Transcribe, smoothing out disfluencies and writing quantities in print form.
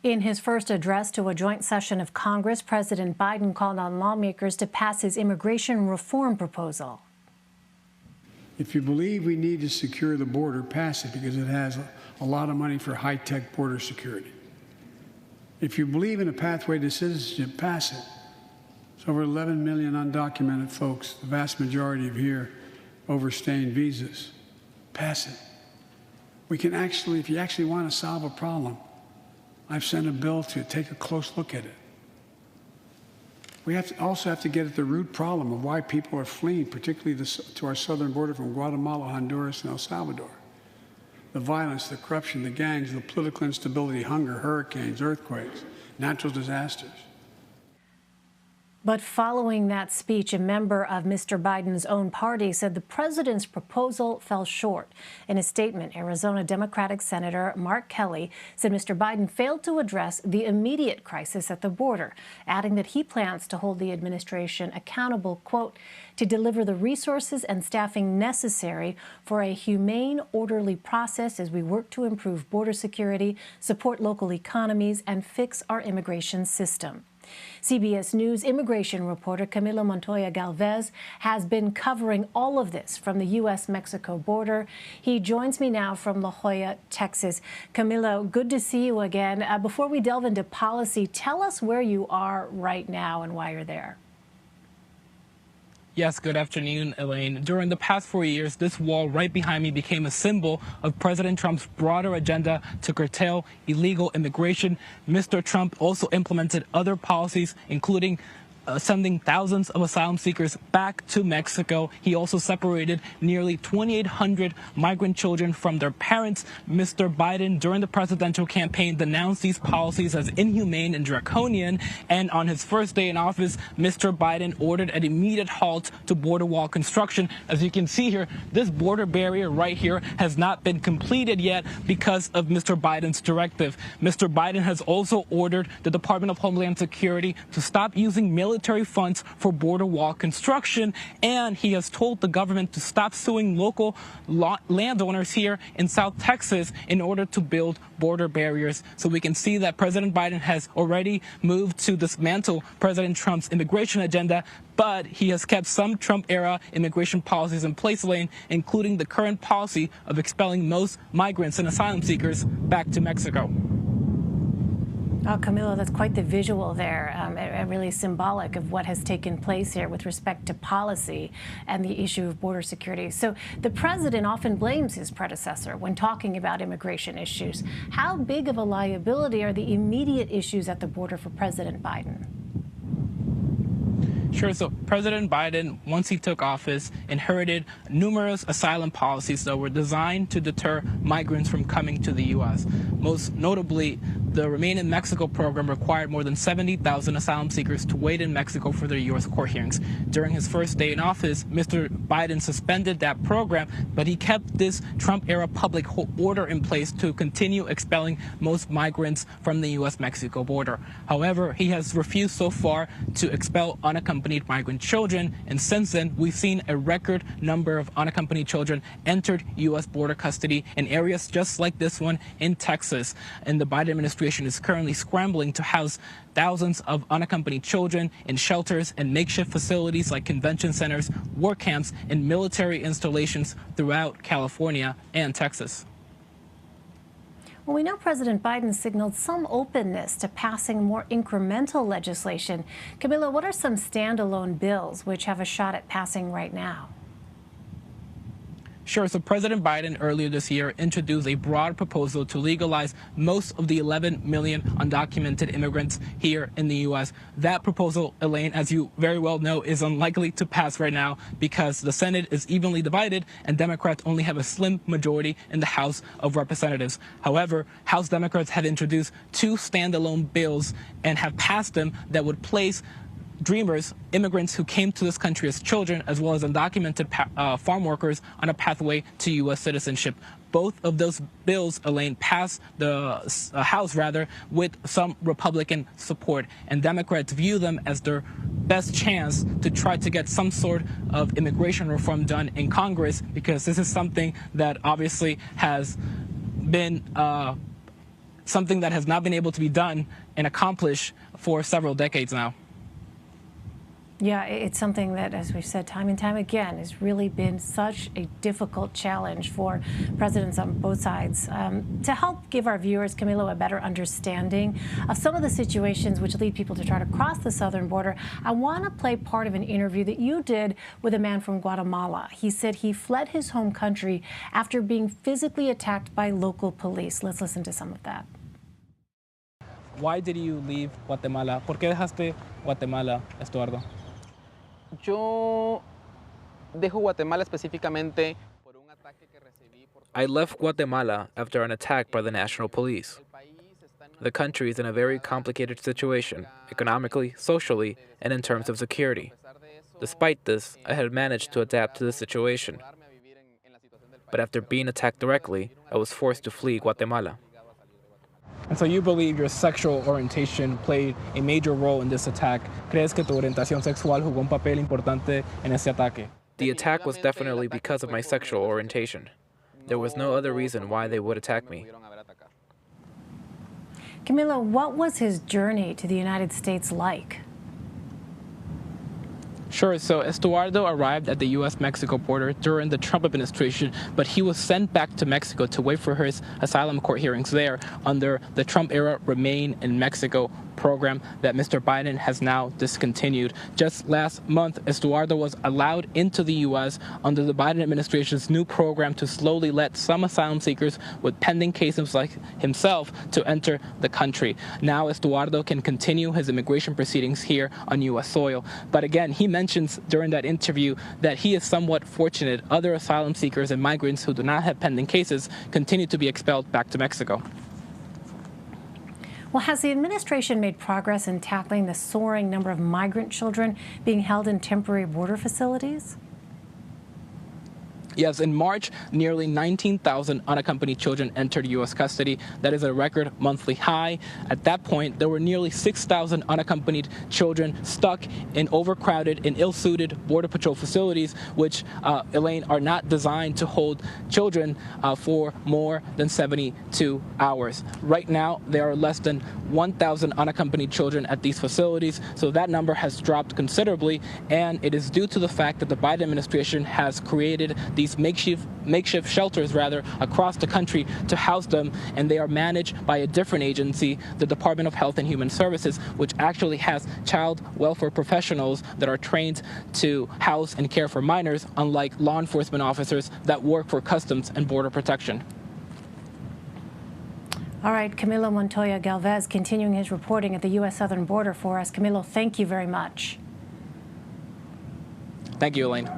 In his first address to a joint session of Congress, President Biden called on lawmakers to pass his immigration reform proposal. If you believe we need to secure the border, pass it because it has a lot of money for high-tech border security. If you believe in a pathway to citizenship, pass it. It's over 11 million undocumented folks, the vast majority of here overstaying visas. Pass it. We can actually, if you actually want to solve a problem, I've sent a bill to take a close look at it. We also have to get at the root problem of why people are fleeing, particularly to our southern border from Guatemala, Honduras, and El Salvador. The violence, the corruption, the gangs, the political instability, hunger, hurricanes, earthquakes, natural disasters. But following that speech, a member of Mr. Biden's own party said the president's proposal fell short. In a statement, Arizona Democratic Senator Mark Kelly said Mr. Biden failed to address the immediate crisis at the border, adding that he plans to hold the administration accountable, quote, to deliver the resources and staffing necessary for a humane, orderly process as we work to improve border security, support local economies, and fix our immigration system. CBS News immigration reporter Camilo Montoya-Galvez has been covering all of this from the U.S.-Mexico border. He joins me now from La Joya, Texas. Camilo, good to see you again. Before we delve into policy, tell us where you are right now and why you're there. Yes, good afternoon, Elaine. During the past 4 years, this wall right behind me became a symbol of President Trump's broader agenda to curtail illegal immigration. Mr. Trump also implemented other policies, including sending thousands of asylum seekers back to Mexico. He also separated nearly 2,800 migrant children from their parents. Mr. Biden, during the presidential campaign, denounced these policies as inhumane and draconian. And on his first day in office, Mr. Biden ordered an immediate halt to border wall construction. As you can see here, this border barrier right here has not been completed yet because of Mr. Biden's directive. Mr. Biden has also ordered the Department of Homeland Security to stop using military funds for border wall construction, and he has told the government to stop suing local landowners here in South Texas in order to build border barriers. So we can see that President Biden has already moved to dismantle President Trump's immigration agenda, but he has kept some Trump-era immigration policies in place, Lane, including the current policy of expelling most migrants and asylum seekers back to Mexico. Oh, Camilo, that's quite the visual there, and really symbolic of what has taken place here with respect to policy and the issue of border security. So the president often blames his predecessor when talking about immigration issues. How big of a liability are the immediate issues at the border for President Biden? Sure. So President Biden, once he took office, inherited numerous asylum policies that were designed to deter migrants from coming to the U.S. Most notably, the Remain in Mexico program required more than 70,000 asylum seekers to wait in Mexico for their U.S. court hearings. During his first day in office, Mr. Biden suspended that program, but he kept this Trump-era public order in place to continue expelling most migrants from the U.S.-Mexico border. However, he has refused so far to expel unaccompanied migrant children, and since then, we've seen a record number of unaccompanied children entered U.S. border custody in areas just like this one in Texas. And the Biden administration is currently scrambling to house thousands of unaccompanied children in shelters and makeshift facilities like convention centers, work camps, and military installations throughout California and Texas. Well, we know President Biden signaled some openness to passing more incremental legislation. Camilo, what are some standalone bills which have a shot at passing right now? Sure. So President Biden earlier this year introduced a broad proposal to legalize most of the 11 million undocumented immigrants here in the U.S. That proposal, Elaine, as you very well know, is unlikely to pass right now because the Senate is evenly divided and Democrats only have a slim majority in the House of Representatives. However, House Democrats have introduced two standalone bills and have passed them that would place dreamers, immigrants who came to this country as children, as well as undocumented farm workers on a pathway to U.S. citizenship. Both of those bills, Elaine, passed the House, with some Republican support. And Democrats view them as their best chance to try to get some sort of immigration reform done in Congress, because this is something that obviously has been something that has not been able to be done and accomplished for several decades now. Yeah, it's something that, as we've said time and time again, has really been such a difficult challenge for presidents on both sides. To help give our viewers, Camilo, a better understanding of some of the situations which lead people to try to cross the southern border, I want to play part of an interview that you did with a man from Guatemala. He said he fled his home country after being physically attacked by local police. Let's listen to some of that. Why did you leave Guatemala? ¿Por qué dejaste Guatemala, Estuardo? Yo dejo Guatemala específicamente por un ataque que recibí por... I left Guatemala after an attack by the national police. The country is in a very complicated situation, economically, socially, and in terms of security. Despite this, I had managed to adapt to the situation. But after being attacked directly, I was forced to flee Guatemala. And so you believe your sexual orientation played a major role in this attack. ¿Crees que tu orientación sexual jugó un papel importante en ese ataque? The attack was definitely because of my sexual orientation. There was no other reason why they would attack me. Camilo, what was his journey to the United States like? Sure. So Estuardo arrived at the U.S.-Mexico border during the Trump administration, but he was sent back to Mexico to wait for his asylum court hearings there under the Trump-era Remain in Mexico program that Mr. Biden has now discontinued. Just last month, Estuardo was allowed into the U.S. under the Biden administration's new program to slowly let some asylum seekers with pending cases like himself to enter the country. Now Estuardo can continue his immigration proceedings here on U.S. soil. But again, he mentions during that interview that he is somewhat fortunate. Other asylum seekers and migrants who do not have pending cases continue to be expelled back to Mexico. Well, has the administration made progress in tackling the soaring number of migrant children being held in temporary border facilities? Yes, in March, nearly 19,000 unaccompanied children entered U.S. custody. That is a record monthly high. At that point, there were nearly 6,000 unaccompanied children stuck in overcrowded and ill-suited Border Patrol facilities, which, Elaine, are not designed to hold children for more than 72 hours. Right now, there are less than 1,000 unaccompanied children at these facilities, so that number has dropped considerably, and it is due to the fact that the Biden administration has created these makeshift shelters across the country to house them, and they are managed by a different agency, the Department of Health and Human Services, which actually has child welfare professionals that are trained to house and care for minors, unlike law enforcement officers that work for Customs and Border Protection. All right, Camilo Montoya-Galvez continuing his reporting at the U.S. southern border for us. Camilo, thank you very much. Thank you, Elaine.